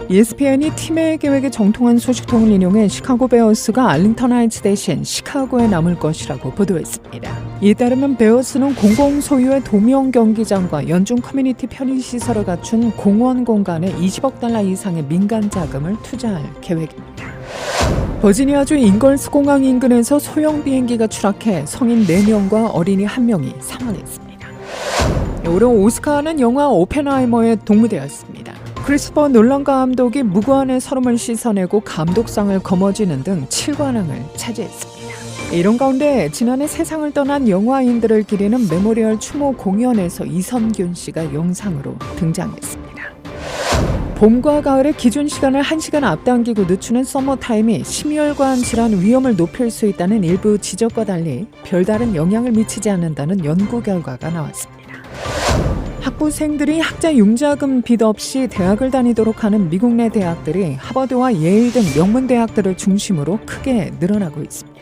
ESPN이 팀의 계획에 정통한 소식통을 인용해 시카고 베어스가 알링턴 하이츠 대신 시카고에 남을 것이라고 보도했습니다. 이에 따르면 베어스는 공공 소유의 도미형 경기장과 연중 커뮤니티 편의시설을 갖춘 공원 공간에 $20억 이상의 민간 자금을 투자할 계획입니다. 버지니아주 잉걸스 공항 인근에서 소형 비행기가 추락해 성인 4명과 어린이 1명이 사망했습니다. 올해 오스카는 영화 오펜하이머에 동무되었습니다. 크리스퍼 놀란 감독이 무고한의 서름을 씻어내고 감독상을 거머쥐는 등 7관왕을 차지했습니다. 이런 가운데 지난해 세상을 떠난 영화인들을 기리는 메모리얼 추모 공연에서 이선균 씨가 영상으로 등장했습니다. 봄과 가을의 기준 시간을 1시간 앞당기고 늦추는 서머타임이 심혈관 질환 위험을 높일 수 있다는 일부 지적과 달리 별다른 영향을 미치지 않는다는 연구 결과가 나왔습니다. 학부생들이 학자 융자금 빚 없이 대학을 다니도록 하는 미국 내 대학들이 하버드와 예일 등 명문 대학들을 중심으로 크게 늘어나고 있습니다.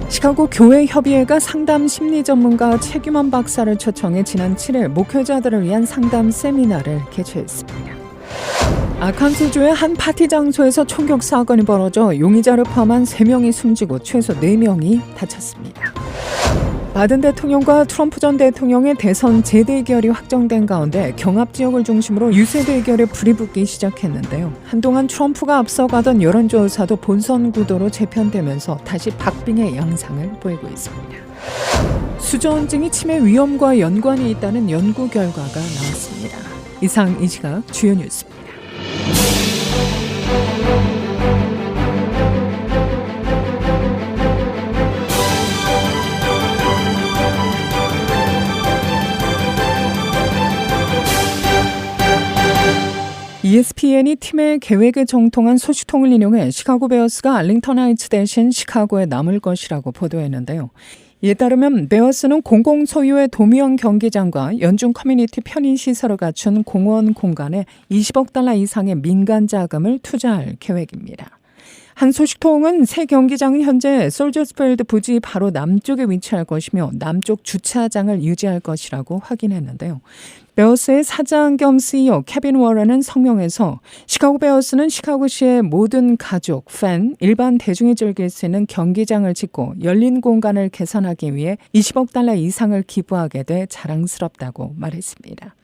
시카고 교회협의회가 상담 심리 전문가 최규만 박사를 초청해 지난 7일 목회자들을 위한 상담 세미나를 개최했습니다. 아칸소주의 한 파티 장소에서 총격 사건이 벌어져 용의자를 포함한 3명이 숨지고 최소 4명이 다쳤습니다. 바든 대통령과 트럼프 전 대통령의 대선 재대결이 확정된 가운데 경합 지역을 중심으로 유세 대결에 불이 붙기 시작했는데요. 한동안 트럼프가 앞서가던 여론조사도 본선 구도로 재편되면서 다시 박빙의 양상을 보이고 있습니다. 수전증이 치매 위험과 연관이 있다는 연구 결과가 나왔습니다. 이상 이 시각 주요 뉴스입니다. ESPN이 팀의 계획에 정통한 소식통을 인용해 시카고 베어스가 알링턴 하이츠 대신 시카고에 남을 것이라고 보도했는데요. 이에 따르면 베어스는 공공 소유의 도미형 경기장과 연중 커뮤니티 편의시설을 갖춘 공원 공간에 $20억 이상의 민간 자금을 투자할 계획입니다. 한 소식통은 새 경기장은 현재 솔저스필드 부지 바로 남쪽에 위치할 것이며 남쪽 주차장을 유지할 것이라고 확인했는데요. 베어스의 사장 겸 CEO 케빈 워런은 성명에서 시카고 베어스는 시카고시의 모든 가족, 팬, 일반 대중이 즐길 수 있는 경기장을 짓고 열린 공간을 개선하기 위해 $20억 이상을 기부하게 돼 자랑스럽다고 말했습니다.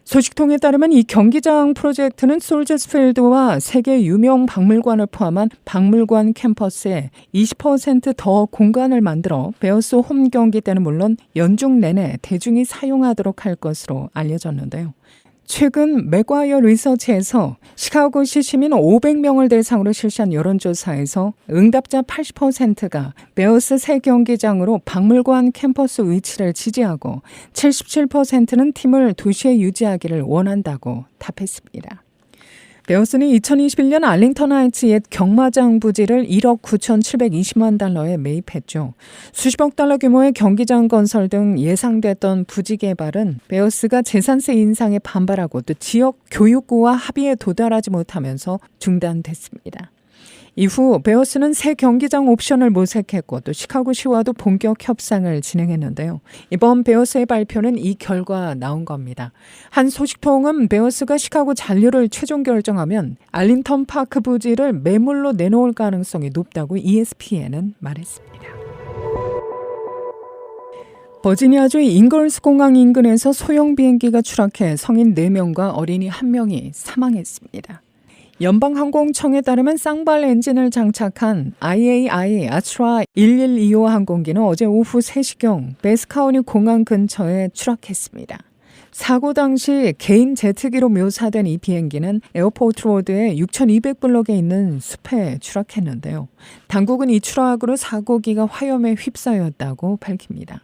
소식통에 따르면 이 경기장 프로젝트는 솔저스필드와 세계 유명 박물관을 포함한 박물관 캠퍼스에 20% 더 공간을 만들어 베어스 홈 경기 때는 물론 연중 내내 대중이 사용하도록 할 것으로 알려졌는데요. 최근 맥과이어 리서치에서 시카고시 시민 500명을 대상으로 실시한 여론조사에서 응답자 80%가 베어스 새 경기장으로 박물관 캠퍼스 위치를 지지하고 77%는 팀을 도시에 유지하기를 원한다고 답했습니다. 베어스는 2021년 알링턴 하이츠 옛 경마장 부지를 $1억 9,720만 달러에 매입했죠. 수십억 달러 규모의 경기장 건설 등 예상됐던 부지 개발은 베어스가 재산세 인상에 반발하고 또 지역 교육부와 합의에 도달하지 못하면서 중단됐습니다. 이후 베어스는 새 경기장 옵션을 모색했고 또 시카고시와도 본격 협상을 진행했는데요. 이번 베어스의 발표는 이 결과 나온 겁니다. 한 소식통은 베어스가 시카고 잔류를 최종 결정하면 알링턴 파크 부지를 매물로 내놓을 가능성이 높다고 ESPN은 말했습니다. 버지니아주 잉걸스 공항 인근에서 소형 비행기가 추락해 성인 4명과 어린이 1명이 사망했습니다. 연방항공청에 따르면 쌍발 엔진을 장착한 IAI 아스트라 1125 항공기는 어제 오후 3시경 베스카우니 공항 근처에 추락했습니다. 사고 당시 개인 제트기로 묘사된 이 비행기는 에어포트 로드의 6200블럭에 있는 숲에 추락했는데요. 당국은 이 추락으로 사고기가 화염에 휩싸였다고 밝힙니다.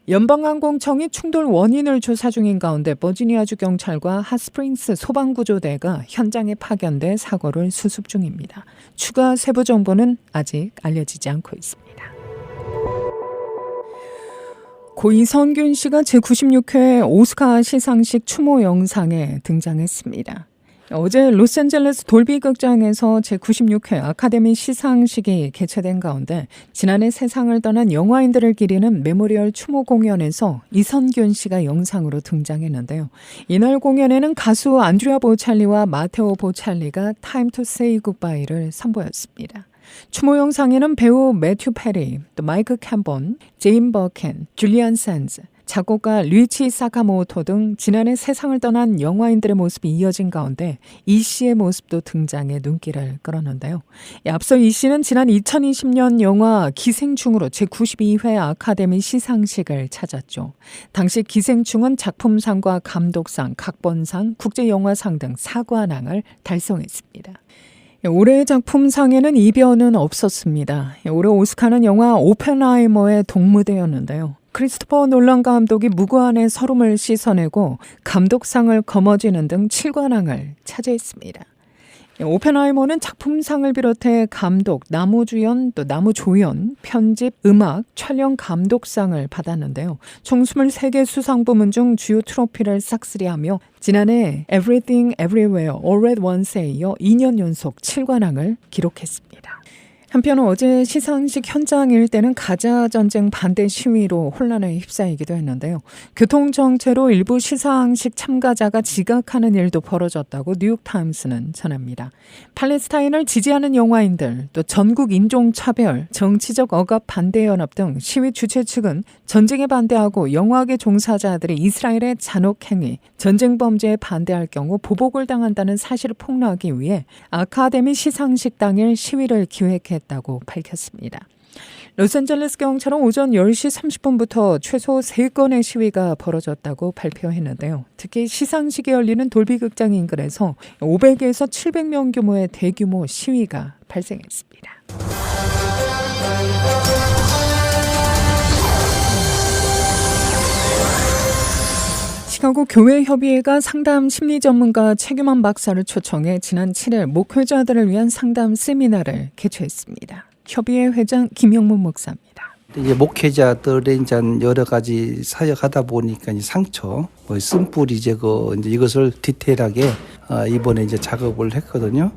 연방항공청이 충돌 원인을 조사 중인 가운데 버지니아주 경찰과 핫스프링스 소방구조대가 현장에 파견돼 사고를 수습 중입니다. 추가 세부 정보는 아직 알려지지 않고 있습니다. 고 이선균 씨가 제96회 오스카 시상식 추모 영상에 등장했습니다. 어제 로스앤젤레스 돌비 극장에서 제96회 아카데미 시상식이 개최된 가운데 지난해 세상을 떠난 영화인들을 기리는 메모리얼 추모 공연에서 이선균 씨가 영상으로 등장했는데요. 이날 공연에는 가수 안드레아 보찰리와 마테오 보찰리가 Time to Say Goodbye를 선보였습니다. 추모 영상에는 배우 매튜 페리, 또 마이크 캠본, 제인 버켄, 줄리안 샌즈, 작곡가 류이치 사카모토 등 지난해 세상을 떠난 영화인들의 모습이 이어진 가운데 이 씨의 모습도 등장해 눈길을 끌었는데요. 앞서 이 씨는 지난 2020년 영화 기생충으로 제92회 아카데미 시상식을 찾았죠. 당시 기생충은 작품상과 감독상, 각본상, 국제영화상 등 4관왕을 달성했습니다. 올해의 작품상에는 이변은 없었습니다. 올해 오스카는 영화 오펜하이머의 동무대였는데요. 크리스토퍼 놀란 감독이 무고한의 서름을 씻어내고 감독상을 거머쥐는 등 7관왕을 차지했습니다. 오펜하이머는 작품상을 비롯해 감독, 나무주연, 또 나무조연, 편집, 음악, 촬영 감독상을 받았는데요. 총 23개 수상 부문 중 주요 트로피를 싹쓸이하며 지난해 Everything Everywhere All at Once에 이어 2년 연속 7관왕을 기록했습니다. 한편 어제 시상식 현장 일대는 가자 전쟁 반대 시위로 혼란에 휩싸이기도 했는데요. 교통정체로 일부 시상식 참가자가 지각하는 일도 벌어졌다고 뉴욕타임스는 전합니다. 팔레스타인을 지지하는 영화인들, 또 전국 인종차별, 정치적 억압 반대연합 등 시위 주최 측은 전쟁에 반대하고 영화계 종사자들이 이스라엘의 잔혹행위, 전쟁 범죄에 반대할 경우 보복을 당한다는 사실을 폭로하기 위해 아카데미 시상식 당일 시위를 기획했다고 밝혔습니다. 로스앤젤레스 경찰은 오전 10시 30분부터 최소 3건의 시위가 벌어졌다고 발표했는데요. 특히 시상식이 열리는 돌비 극장 인근에서 500에서 700명 규모의 대규모 시위가 발생했습니다. 시카고 교회협의회가 상담 심리 전문가 최규만 박사를 초청해 지난 7일 목회자들을 위한 상담 세미나를 개최했습니다. 협의회 회장 김영문 목사입니다. 이제 목회자들의 이제 여러 가지 사역하다 보니까 이제 상처, 쓴뿌리 제거 이제 이것을 디테일하게 이번에 이제 작업을 했거든요.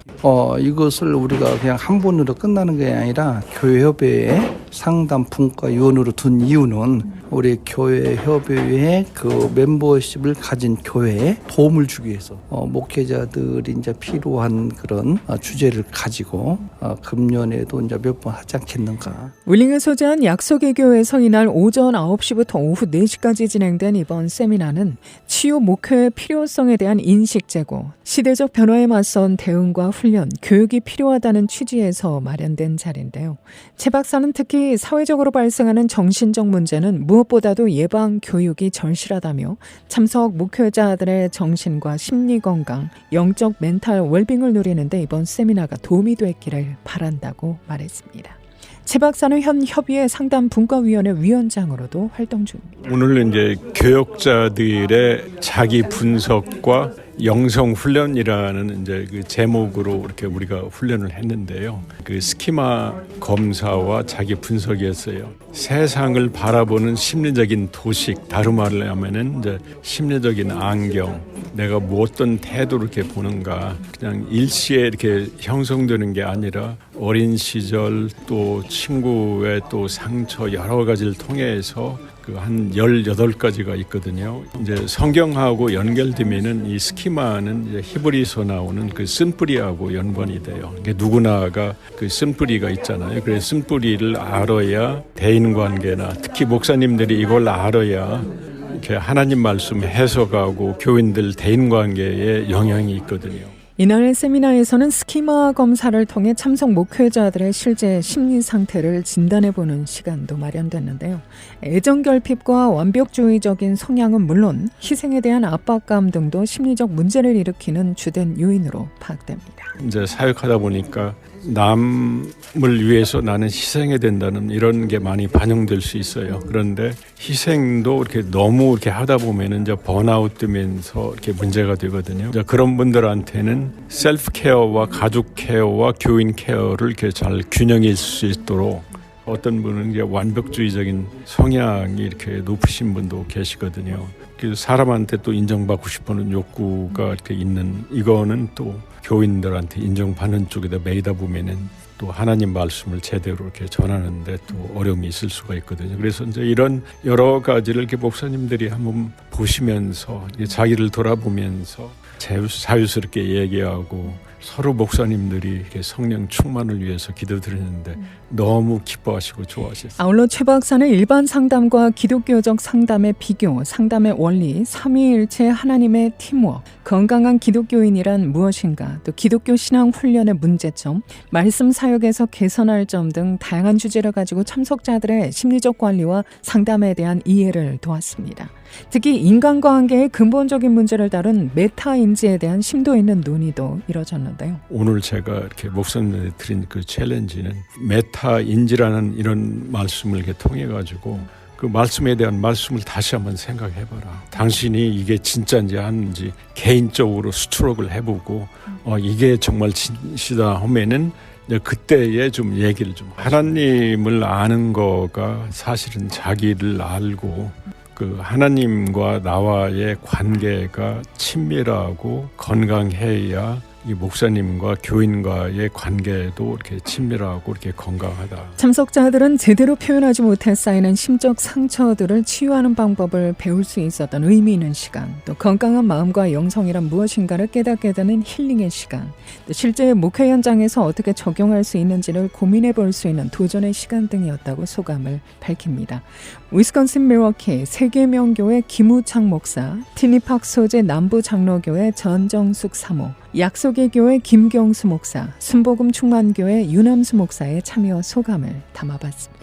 이것을 우리가 그냥 한 번으로 끝나는 게 아니라 교회협의회 상담 분과 위원으로 둔 이유는 우리 교회협의회의 그 멤버십을 가진 교회에 도움을 주기 위해서 목회자들이 이제 필요한 그런 주제를 가지고 금년에도 이제 몇 번 하지 않겠는가. 윌링에 소재한 약속의 교회에서 이날 오전 9시부터 오후 4시까지 진행된 이번 세미나는 치유 목회의 필요성에 대한 인식 제고, 시대적 변화에 맞선 대응과 훈련, 교육이 필요하다는 취지에서 마련된 자리인데요. 최 박사는 특히 사회적으로 발생하는 정신적 문제는 무엇보다도 예방 교육이 절실하다며 참석 목회자들의 정신과 심리 건강, 영적 멘탈 웰빙을 누리는데 이번 세미나가 도움이 됐기를 바란다고 말했습니다. 최 박사는 현 협의회 상담 분과위원회 위원장으로도 활동 중입니다. 오늘 이제 교역자들의 자기 분석과 영성 훈련이라는 이제 그 제목으로 이렇게 우리가 훈련을 했는데요. 그 스키마 검사와 자기 분석이었어요. 세상을 바라보는 심리적인 도식, 다른 말로 하면은 이제 심리적인 안경, 내가 뭐 어떤 태도로 이렇게 보는가, 그냥 일시에 이렇게 형성되는 게 아니라 어린 시절 또 친구의 또 상처 여러 가지를 통해서 그 한 18가지가 있거든요. 이제 성경하고 연결되면은 이 스키마는 이제 히브리서 나오는 그 쓴뿌리하고 연관이 돼요. 누구나가 그 쓴뿌리가 있잖아요. 그래서 쓴뿌리를 알아야 대인 관계나 특히 목사님들이 이걸 알아야 이렇게 하나님 말씀 해석하고 교인들 대인 관계에 영향이 있거든요. 이날 세미나에서는 스키마 검사를 통해 참석 목회자들의 실제 심리 상태를 진단해보는 시간도 마련됐는데요. 애정결핍과 완벽주의적인 성향은 물론 희생에 대한 압박감 등도 심리적 문제를 일으키는 주된 요인으로 파악됩니다. 이제 사역하다 보니까 남을 위해서 나는 희생해야 된다는 이런 게 많이 반영될 수 있어요. 그런데 희생도 이렇게 너무 이렇게 하다 보면은 이제 번아웃 되면서 이렇게 문제가 되거든요. 이제 그런 분들한테는 셀프 케어와 가족 케어와 교인 케어를 이렇게 잘 균형일 수 있도록 어떤 분은 이제 완벽주의적인 성향이 이렇게 높으신 분도 계시거든요. 그 사람한테 또 인정받고 싶어하는 욕구가 이렇게 있는 이거는 또 교인들한테 인정받는 쪽에다 매이다 보면은 또 하나님 말씀을 제대로 이렇게 전하는데 또 어려움이 있을 수가 있거든요. 그래서 이제 이런 여러 가지를 이렇게 목사님들이 한번 보시면서 자기를 돌아보면서 자유스럽게 얘기하고 서로 목사님들이 이렇게 성령 충만을 위해서 기도드리는데 너무 기뻐하시고 좋아하셨어요. 아울러 최 박사는 일반 상담과 기독교적 상담의 비교, 상담의 원리, 삼위일체 하나님의 팀워크, 건강한 기독교인이란 무엇인가, 또 기독교 신앙 훈련의 문제점, 말씀 사역에서 개선할 점 등 다양한 주제를 가지고 참석자들의 심리적 관리와 상담에 대한 이해를 도왔습니다. 특히 인간관계의 근본적인 문제를 다룬 메타인지에 대한 심도 있는 논의도 이뤄졌는데요. 오늘 제가 이렇게 목사님들이 드린 그 챌린지는 메타인지라는 이런 말씀을 이렇게 통해 가지고 그 말씀에 대한 말씀을 다시 한번 생각해봐라. 당신이 이게 진짜인지 아닌지 개인적으로 스트로크를 해보고 이게 정말 진시다 하면은 그때에 좀 얘기를 좀 하나님을 아는 거가 사실은 자기를 알고 그 하나님과 나와의 관계가 친밀하고 건강해야 이 목사님과 교인과의 관계도 이렇게 친밀하고 이렇게 건강하다. 참석자들은 제대로 표현하지 못해 쌓이는 심적 상처들을 치유하는 방법을 배울 수 있었던 의미 있는 시간, 또 건강한 마음과 영성이란 무엇인가를 깨닫게 되는 힐링의 시간, 또 실제 목회 현장에서 어떻게 적용할 수 있는지를 고민해 볼 수 있는 도전의 시간 등이었다고 소감을 밝힙니다. 위스콘신 밀워키 세계명교회 김우창 목사, 티니팍 소재 남부장로교회 전정숙 사모, 약속의 교회 김경수 목사, 순복음 충만교회 유남수 목사의 참여 소감을 담아봤습니다.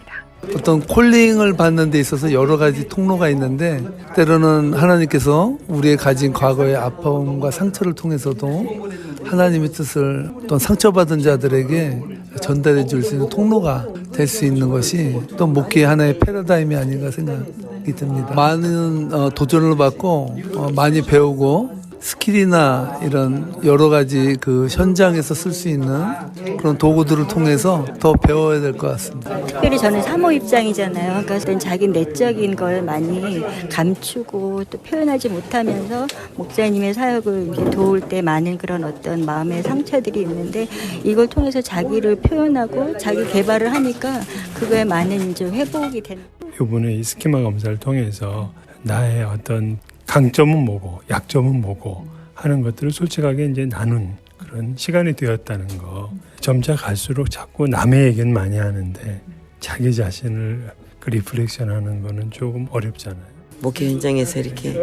어떤 콜링을 받는 데 있어서 여러 가지 통로가 있는데 때로는 하나님께서 우리의 가진 과거의 아픔과 상처를 통해서도 하나님의 뜻을 어떤 상처받은 자들에게 전달해 줄 수 있는 통로가 될 수 있는 것이 또 목회의 하나의 패러다임이 아닌가 생각이 듭니다. 많은 도전을 받고 많이 배우고 스킬이나 이런 여러 가지 그 현장에서 쓸 수 있는 그런 도구들을 통해서 더 배워야 될 것 같습니다. 특별히 저는 사모 입장이잖아요. 그러니까 자기 내적인 걸 많이 감추고 또 표현하지 못하면서 목사님의 사역을 이제 도울 때 많은 그런 어떤 마음의 상처들이 있는데 이걸 통해서 자기를 표현하고 자기 개발을 하니까 그거에 많은 이제 회복이 되는. 이번에 이 스키마 검사를 통해서 나의 어떤 강점은 뭐고 약점은 뭐고 하는 것들을 솔직하게 이제 나눈 그런 시간이 되었다는 거. 점차 갈수록 자꾸 남의 얘기는 많이 하는데 자기 자신을 그 리플렉션하는 거는 조금 어렵잖아요. 목회 현장에서 이렇게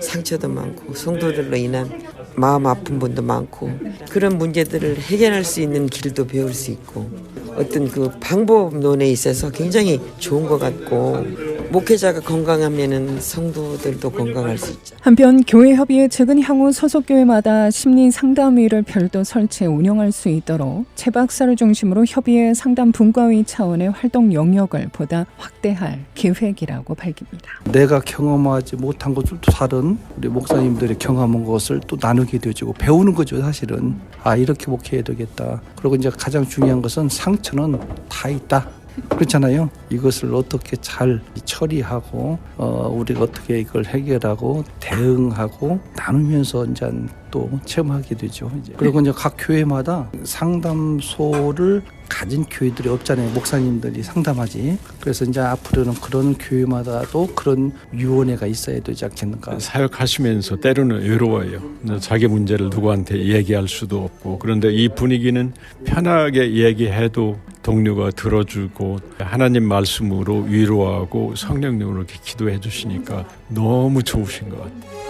상처도 많고 성도들로 인한 마음 아픈 분도 많고 그런 문제들을 해결할 수 있는 길도 배울 수 있고 어떤 그 방법론에 있어서 굉장히 좋은 것 같고 목회자가 건강하면은 성도들도 건강할 수 있죠. 한편 교회협의회 측은 향후 소속 교회마다 심리 상담위를 별도 설치해 운영할 수 있도록 최 박사를 중심으로 협의회 상담 분과위 차원의 활동 영역을 보다 확대할 계획이라고 밝힙니다. 내가 경험하지 못한 것을 또 다른 우리 목사님들이 경험한 것을 또 나누게 되어지고 배우는 거죠. 사실은 이렇게 목회해야 되겠다. 그리고 이제 가장 중요한 것은 상처는 다 있다. 그렇잖아요. 이것을 어떻게 잘 처리하고 우리가 어떻게 이걸 해결하고 대응하고 나누면서 이제 또 체험하게 되죠. 그리고 이제 각 교회마다 상담소를 가진 교회들이 없잖아요. 목사님들이 상담하지. 그래서 이제 앞으로는 그런 교회마다도 그런 위원회가 있어야 되지 않겠는가. 사역하시면서 때로는 외로워요. 자기 문제를 누구한테 얘기할 수도 없고 그런데 이 분위기는 편하게 얘기해도 동료가 들어주고 하나님 말씀으로 위로하고 성령님으로 이렇게 기도해 주시니까 너무 좋으신 것 같아요.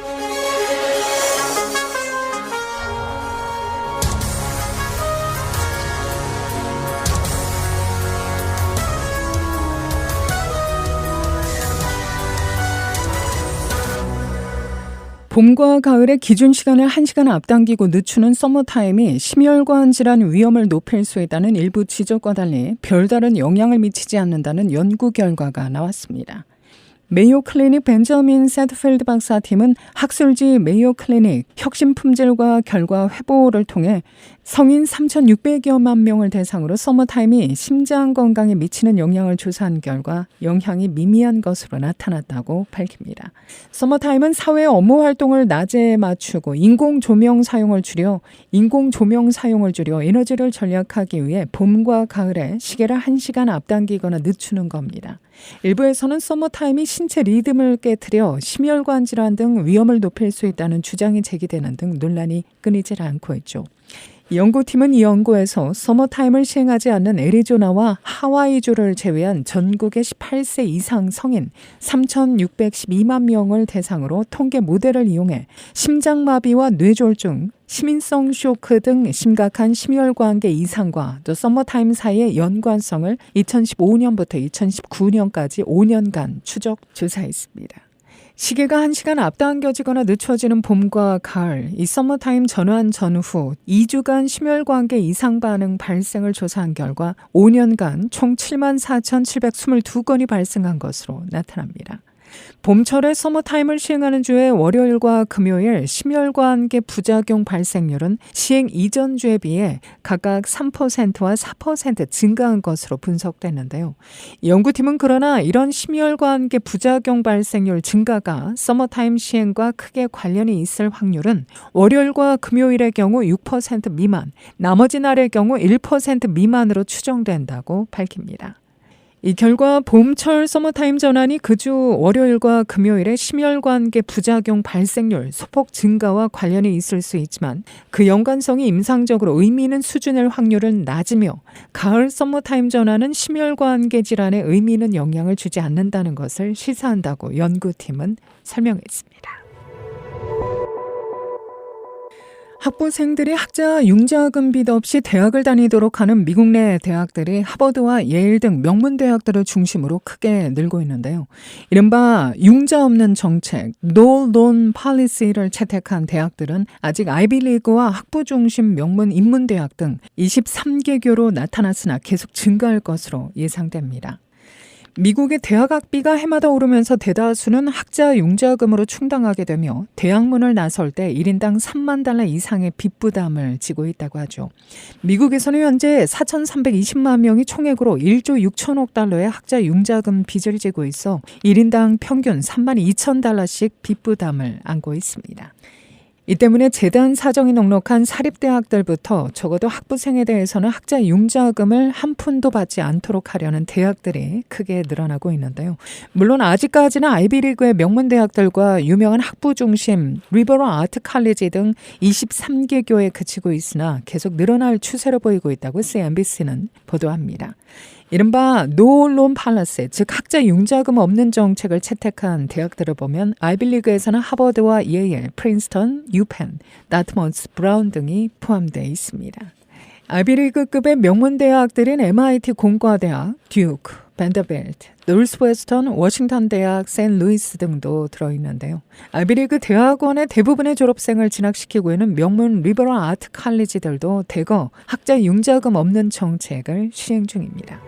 봄과 가을의 기준 시간을 1시간 앞당기고 늦추는 서머타임이 심혈관 질환 위험을 높일 수 있다는 일부 지적과 달리 별다른 영향을 미치지 않는다는 연구 결과가 나왔습니다. 메이오 클리닉 벤저민 세트필드 박사팀은 학술지 메이오 클리닉 혁신 품질과 결과 회보를 통해 성인 3,600여만 명을 대상으로 서머타임이 심장 건강에 미치는 영향을 조사한 결과 영향이 미미한 것으로 나타났다고 밝힙니다. 서머타임은 사회 업무 활동을 낮에 맞추고 인공 조명 사용을 줄여 에너지를 절약하기 위해 봄과 가을에 시계를 1시간 앞당기거나 늦추는 겁니다. 일부에서는 서머타임이 신체 리듬을 깨트려 심혈관 질환 등 위험을 높일 수 있다는 주장이 제기되는 등 논란이 끊이질 않고 있죠. 연구팀은 이 연구에서 서머타임을 시행하지 않는 애리조나와 하와이주를 제외한 전국의 18세 이상 성인 3,612만 명을 대상으로 통계 모델을 이용해 심장마비와 뇌졸중, 시민성 쇼크 등 심각한 심혈관계 이상과 또 서머타임 사이의 연관성을 2015년부터 2019년까지 5년간 추적 조사했습니다. 시계가 1시간 앞당겨지거나 늦춰지는 봄과 가을, 이 서머타임 전환 전후 2주간 심혈관계 이상 반응 발생을 조사한 결과 5년간 총 74,722건이 발생한 것으로 나타납니다. 봄철에 서머타임을 시행하는 주에 월요일과 금요일 심혈관계 부작용 발생률은 시행 이전 주에 비해 각각 3%와 4% 증가한 것으로 분석됐는데요. 연구팀은 그러나 이런 심혈관계 부작용 발생률 증가가 서머타임 시행과 크게 관련이 있을 확률은 월요일과 금요일의 경우 6% 미만, 나머지 날의 경우 1% 미만으로 추정된다고 밝힙니다. 이 결과 봄철 서머타임 전환이 그 주 월요일과 금요일에 심혈관계 부작용 발생률 소폭 증가와 관련이 있을 수 있지만 그 연관성이 임상적으로 의미 있는 수준일 확률은 낮으며 가을 서머타임 전환은 심혈관계 질환에 의미 있는 영향을 주지 않는다는 것을 시사한다고 연구팀은 설명했습니다. 학부생들이 학자 융자금 빚 없이 대학을 다니도록 하는 미국 내 대학들이 하버드와 예일 등 명문 대학들을 중심으로 크게 늘고 있는데요. 이른바 융자 없는 정책, No Loan Policy를 채택한 대학들은 아직 아이비리그와 학부 중심 명문 인문대학 등 23개교로 나타났으나 계속 증가할 것으로 예상됩니다. 미국의 대학 학비가 해마다 오르면서 대다수는 학자 융자금으로 충당하게 되며 대학문을 나설 때 1인당 3만 달러 이상의 빚 부담을 지고 있다고 하죠. 미국에서는 현재 4,320만 명이 총액으로 1조 6천억 달러의 학자 융자금 빚을 지고 있어 1인당 평균 3만 2천 달러씩 빚 부담을 안고 있습니다. 이 때문에 재단 사정이 넉넉한 사립대학들부터 적어도 학부생에 대해서는 학자 융자금을 한 푼도 받지 않도록 하려는 대학들이 크게 늘어나고 있는데요. 물론 아직까지는 아이비리그의 명문대학들과 유명한 학부 중심 리버럴 아트 칼리지 등 23개교에 그치고 있으나 계속 늘어날 추세로 보이고 있다고 CNBC는 보도합니다. 이른바 No Loan Policy, 즉 학자 융자금 없는 정책을 채택한 대학들을 보면 아이비리그에서는 하버드와 예일, 프린스턴, 유펜, 다트머스, 브라운 등이 포함되어 있습니다. 아이비리그급의 명문대학들인 MIT 공과대학, 듀크, 밴더빌트, 노스웨스턴, 워싱턴 대학, 샌루이스 등도 들어있는데요. 아이비리그 대학원의 대부분의 졸업생을 진학시키고 있는 명문 리버럴 아트 칼리지들도 대거 학자 융자금 없는 정책을 시행 중입니다.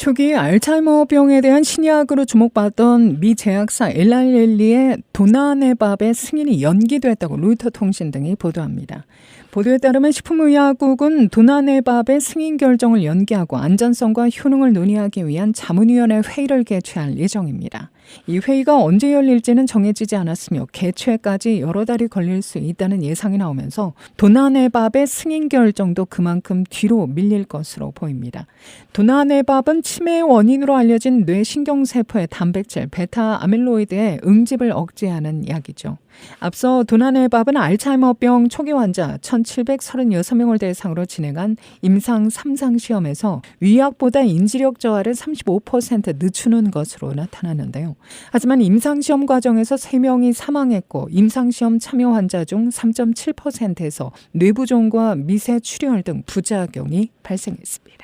초기 알츠하이머병에 대한 신약으로 주목받던 미 제약사 엘라이 릴리의 도나네밥의 승인이 연기됐다고 로이터 통신 등이 보도합니다. 보도에 따르면 식품의약국은 도나네밥의 승인 결정을 연기하고 안전성과 효능을 논의하기 위한 자문위원회 회의를 개최할 예정입니다. 이 회의가 언제 열릴지는 정해지지 않았으며 개최까지 여러 달이 걸릴 수 있다는 예상이 나오면서 도나네밥의 승인 결정도 그만큼 뒤로 밀릴 것으로 보입니다. 도나네밥은 치매의 원인으로 알려진 뇌신경세포의 단백질 베타 아밀로이드의 응집을 억제하는 약이죠. 앞서 도나네밥은 알츠하이머병 초기 환자 1,736명을 대상으로 진행한 임상 3상 시험에서 위약보다 인지력 저하를 35% 늦추는 것으로 나타났는데요. 하지만 임상시험 과정에서 3명이 사망했고 임상시험 참여 환자 중 3.7%에서 뇌부종과 미세출혈 등 부작용이 발생했습니다.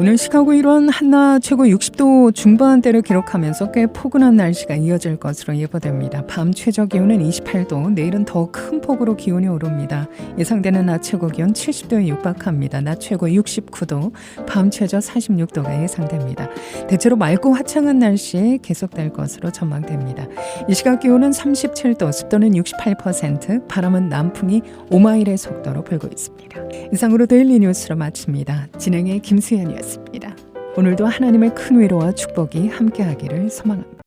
오늘 시카고 일원 한낮 최고 60도 중반대를 기록하면서 꽤 포근한 날씨가 이어질 것으로 예보됩니다. 밤 최저 기온은 28도, 내일은 더 큰 폭으로 기온이 오릅니다. 예상되는 낮 최고 기온 70도에 육박합니다. 낮 최고 69도, 밤 최저 46도가 예상됩니다. 대체로 맑고 화창한 날씨 계속될 것으로 전망됩니다. 이 시각 기온은 37도, 습도는 68%, 바람은 남풍이 5마일의 속도로 불고 있습니다. 이상으로 데일리 뉴스를 마칩니다. 진행의 김수현이었습니다. 오늘도 하나님의 큰 위로와 축복이 함께하기를 소망합니다.